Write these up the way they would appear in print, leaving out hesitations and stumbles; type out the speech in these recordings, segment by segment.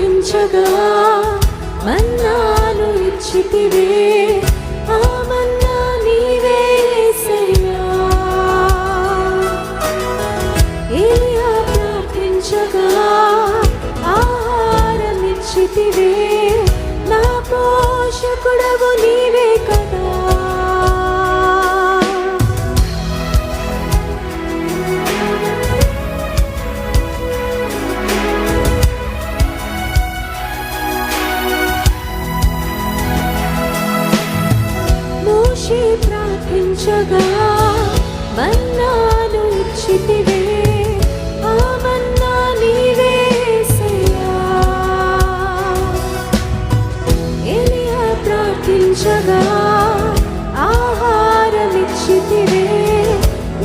ప్రార్థించగా మన్నాను ఇచ్చితివే, ఆ మన్నా నీవే యేసయ్యా. ఏలియా ప్రార్థించగా ఆహారం ఇచ్చితివే, నా పోషకుడవు నీవే కదా. మోషే ప్రార్థించగా మన్నాను ఇచ్చితివే, ఆ మన్నా నీవే యేసయ్యా. ఏలియా ప్రార్థించగా ఆహారం ఇచ్చితివే,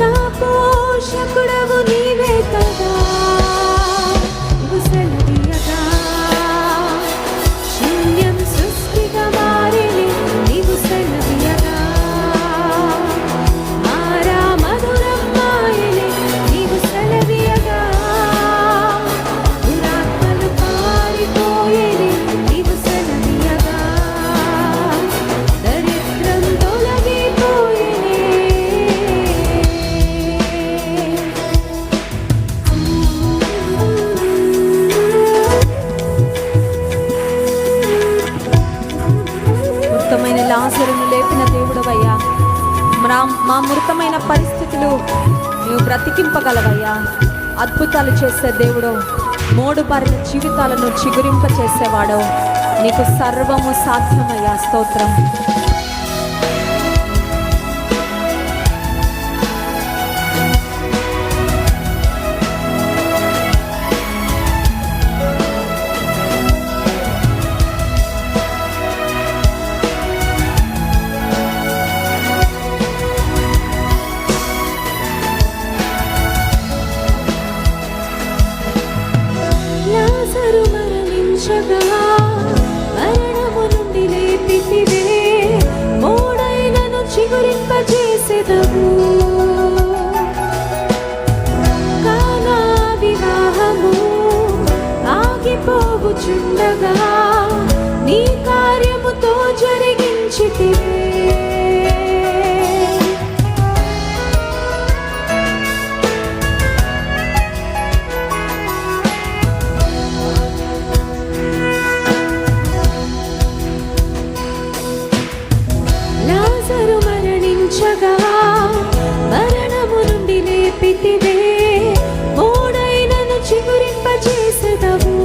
నా పోషకుడవు నీవే కదా. సెలవీయగా శూన్యం సృష్టిగా మారిని, నీవు సెలవీయగా మారా మధురం మాయని, నీవు సెలవీయగా దురాత్మలు పారిపోయేని, నీవు సెలవీయగా దరిద్రం తొలగిపోయేని. మృతమైన లాజరును లేపిన దేవుడవయ్యా, మా మృతమైన పరిస్థితులు నీవు బ్రతికింపగలవయ్యా. అద్భుతాలు చేసే దేవుడు, మోడుబారిన జీవితాలను చిగురింప చేసేవాడు, నీకు సర్వము సాధ్యమయ్యా. స్తోత్రం. లాజరు మరణించగా మరణము నుండి లేపితివే, మోడైనను చిగురింపజేసెదవు. కానా వివాహము ఆగిపోవుచుండగా నీ కార్యముతో జరిగించితివే. లాజరు మరణించగా మరణము నుండి లేపితివే, మోడైనను చిగురింపజేసెదవు.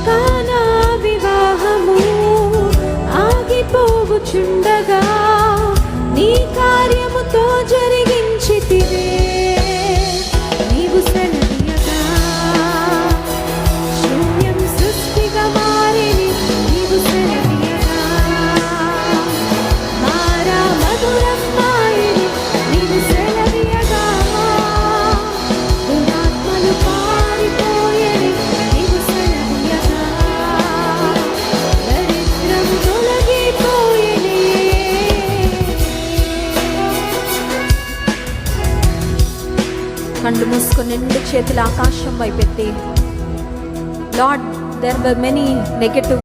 కానా వివాహము ఆగిపోవుచుండగా నీ కార్యముతో జరిగించితివే. నీవు సెలవీయగా శూన్యం సృష్టిగా మారిని, నీవు సెలవీయగా మారా మధురం మాయని, నీవు సెలవీయగా దురాత్మలు పారిపోయేని, నీవు సెలవీయగా దరిద్రం తొలగిపోయేని. కళ్ళు మూసుకొని రెండు చేతులు ఆకాశం వైపెత్తి, lord, there were many negative